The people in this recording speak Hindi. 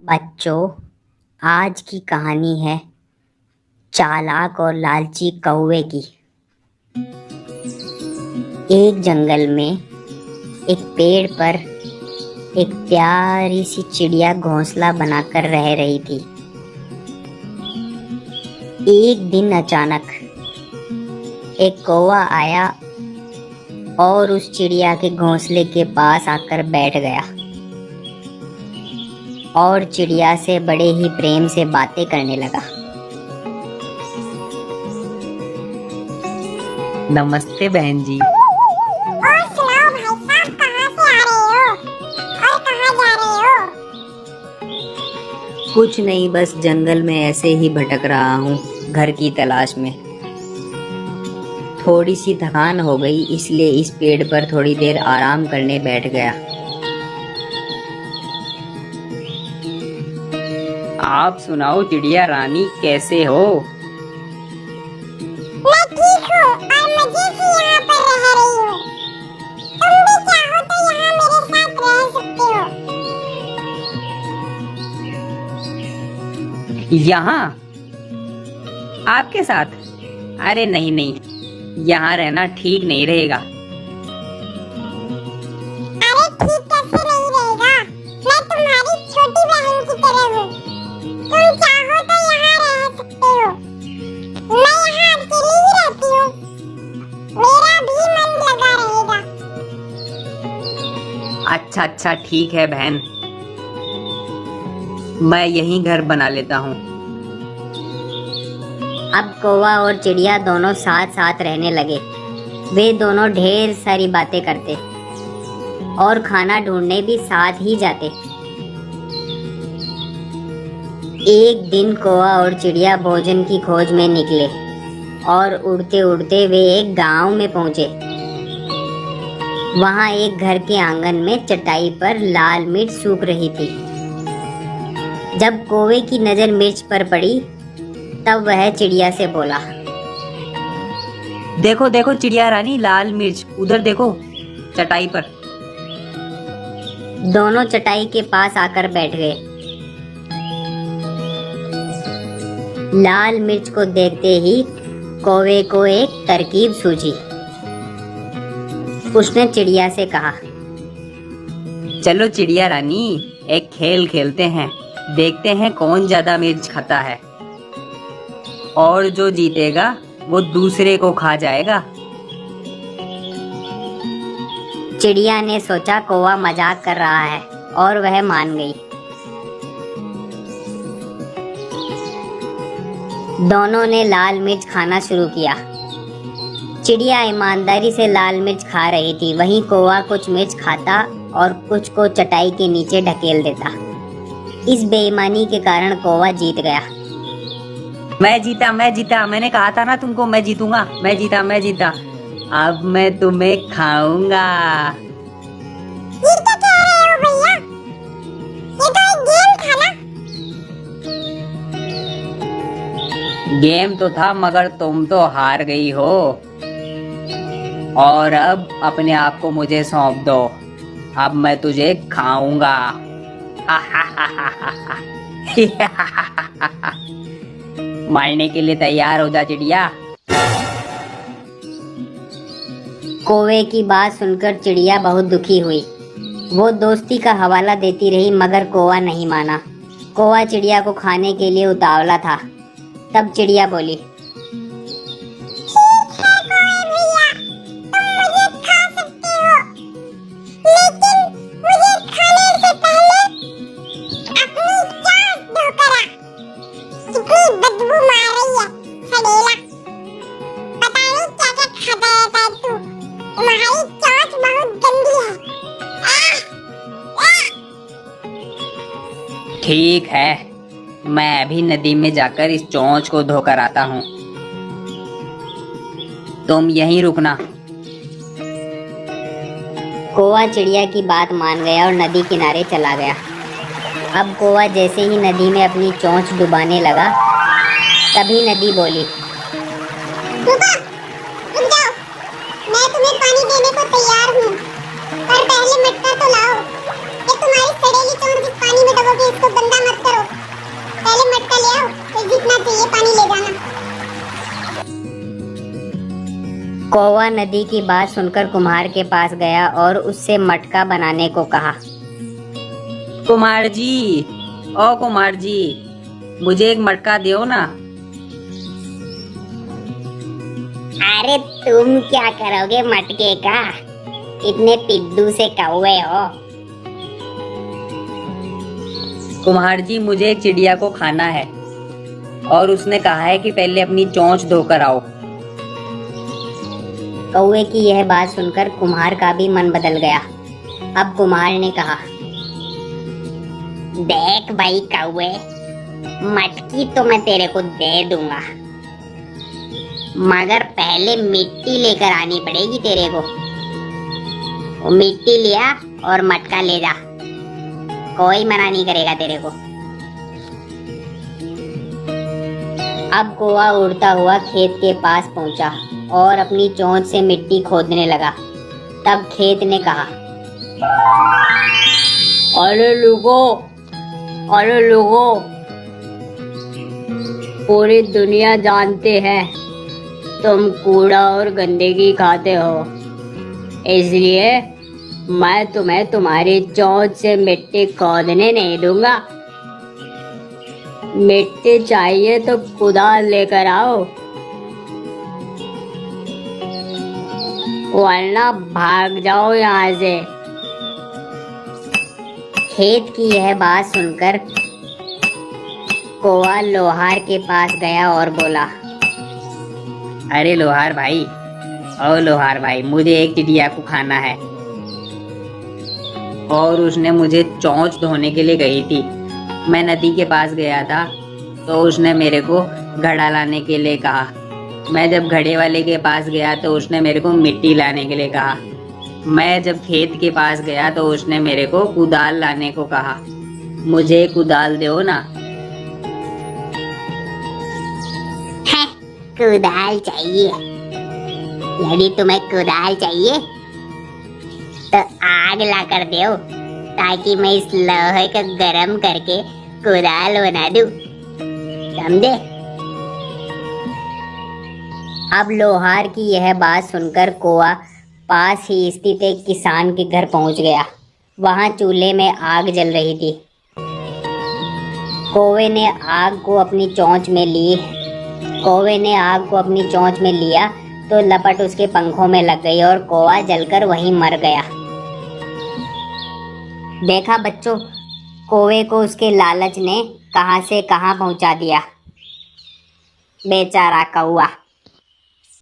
बच्चों, आज की कहानी है चालाक और लालची कौवे की। एक जंगल में एक पेड़ पर एक प्यारी सी चिड़िया घोंसला बनाकर रह रही थी। एक दिन अचानक एक कौवा आया और उस चिड़िया के घोंसले के पास आकर बैठ गया और चिड़िया से बड़े ही प्रेम से बातें करने लगा। नमस्ते बहन जी। और सुनाओ भाई साहब, कहाँ से आ रहे हो और कहाँ जा रहे हो? कुछ नहीं, बस जंगल में ऐसे ही भटक रहा हूँ घर की तलाश में। थोड़ी सी थकान हो गई, इसलिए इस पेड़ पर थोड़ी देर आराम करने बैठ गया। आप सुनाओ चिड़िया रानी, कैसे हो? मैं ठीक हूँ और मजे से यहाँ पर रह रही हूँ। तुम भी चाहो तो यहाँ मेरे साथ रह सकते हो। यहाँ आपके साथ? अरे नहीं नहीं, यहाँ रहना ठीक नहीं रहेगा। अरे ठीक कैसे नहीं रहेगा? मैं तुम्हारी छोटी बहन की तरह हूँ। तुम चाहो तो यहाँ रह सकते हो। मैं यहाँ अकेली ही रहती हूँ। मेरा भी मन लगा रहेगा। अच्छा अच्छा, ठीक है बहन, मैं यहीं घर बना लेता हूँ। अब कौवा और चिड़िया दोनों साथ साथ रहने लगे। वे दोनों ढेर सारी बातें करते और खाना ढूंढने भी साथ ही जाते। एक दिन कौवा और चिड़िया भोजन की खोज में निकले और उड़ते उड़ते वे एक गांव में पहुंचे। वहां एक घर के आंगन में चटाई पर लाल मिर्च सूख रही थी। जब कौवे की नजर मिर्च पर पड़ी तब वह चिड़िया से बोला, देखो देखो चिड़िया रानी, लाल मिर्च उधर देखो, चटाई पर। दोनों चटाई के पास आकर बैठ गए। लाल मिर्च को देखते ही कौवे को एक तरकीब सूझी। उसने चिड़िया से कहा, चलो चिड़िया रानी, एक खेल खेलते हैं। देखते हैं कौन ज्यादा मिर्च खाता है और जो जीतेगा वो दूसरे को खा जाएगा। चिड़िया ने सोचा कौवा मजाक कर रहा है और वह मान गई। दोनों ने लाल मिर्च खाना शुरू किया। चिड़िया ईमानदारी से लाल मिर्च खा रही थी, वहीं कौवा कुछ मिर्च खाता और कुछ को चटाई के नीचे ढकेल देता। इस बेईमानी के कारण कौवा जीत गया। मैं जीता, मैंने कहा था ना तुमको, मैं जीतूंगा। मैं जीता। अब मैं तुम्हें खाऊंगा। ये क्या कह रहे हो भैया? ये तो एक गेम था ना। गेम तो था, मगर तुम तो हार गई हो और अब अपने आप को मुझे सौंप दो। अब मैं तुझे खाऊंगा। मारने के लिए तैयार हो जा चिड़िया। कौवे की बात सुनकर चिड़िया बहुत दुखी हुई। वो दोस्ती का हवाला देती रही मगर कौवा नहीं माना। कौवा चिड़िया को खाने के लिए उतावला था। तब चिड़िया बोली, ठीक है कौवे भैया, तुम मुझे खा सकते हो, लेकिन मुझे खाने से पहले अपनी चांच धो कर आ। कितनी बदबू मार रही है, सड़ेला। पता नहीं क्या क्या खाता रहता है तू। तुम्हारी चांच बहुत गंदी है। ठीक है, मैं अभी नदी में जाकर इस चोंच को धोकर आता हूँ। तुम यहीं रुकना। कौवा चिड़िया की बात मान गया और नदी किनारे चला गया। अब कौवा जैसे ही नदी में अपनी चोंच डुबाने लगा तभी नदी बोली, रुको, रुक जाओ। मैं तुम्हें पानी देने को तैयार हूँ, पर पहले मटका तो लाओ। ये तुम्हारी सड़ेली चोंच जिस पानी में डुबोगी इसको गंदा मत कौवा नदी की बात सुनकर कुम्हार के पास गया और उससे मटका बनाने को कहा। कुम्हार जी, ओ कुम्हार जी, मुझे एक मटका दो ना। अरे तुम क्या करोगे मटके का, इतने पिद्दू से कौवे हो। कुम्हार जी, मुझे एक चिड़िया को खाना है और उसने कहा है कि पहले अपनी चोंच धोकर आओ। कौवे की यह बात सुनकर कुम्हार का भी मन बदल गया। अब कुम्हार ने कहा, देख भाई कौवे, मटकी तो मैं तेरे को दे दूंगा, मगर पहले मिट्टी लेकर आनी पड़ेगी तेरे को। वो मिट्टी लिया और मटका ले जा, कोई मना नहीं करेगा तेरे को। अब कौवा उड़ता हुआ खेत के पास पहुंचा और अपनी चोंच से मिट्टी खोदने लगा। तब खेत ने कहा, अरे लोगो, पूरी दुनिया जानते हैं तुम कूड़ा और गंदगी खाते हो, इसलिए मैं तुम्हें तुम्हारी चोंच से मिट्टी खोदने नहीं दूंगा। मिट्टी चाहिए तो कुदाल लेकर आओ, वरना भाग जाओ यहाँ से। खेत की यह बात सुनकर कौवा लोहार के पास गया और बोला, अरे लोहार भाई, ओ लोहार भाई, मुझे एक चिड़िया को खाना है और उसने मुझे चोंच धोने के लिए कही थी। मैं नदी के पास गया था तो उसने मेरे को घड़ा लाने के लिए कहा। मैं जब घड़े वाले के पास गया तो उसने मेरे को मिट्टी लाने के लिए कहा। मैं जब खेत के पास गया तो उसने मेरे को कुदाल लाने को कहा। मुझे कुदाल दो ना। है, कुदाल चाहिए? यदि तुम्हें कुदाल चाहिए तो आग ला कर दो, ताकि मैं इस लोहे को गरम करके कुदाल बना दूं, समझे? अब लोहार की यह बात सुनकर कौवा पास ही स्थित एक किसान के घर पहुंच गया। वहां चूल्हे में आग जल रही थी। कौवे ने आग को अपनी चोंच में लिया तो लपट उसके पंखों में लग गई और कौवा जलकर वहीं मर गया। देखा बच्चों, कौवे को उसके लालच ने कहां से कहां पहुंचा दिया। बेचारा कौवा।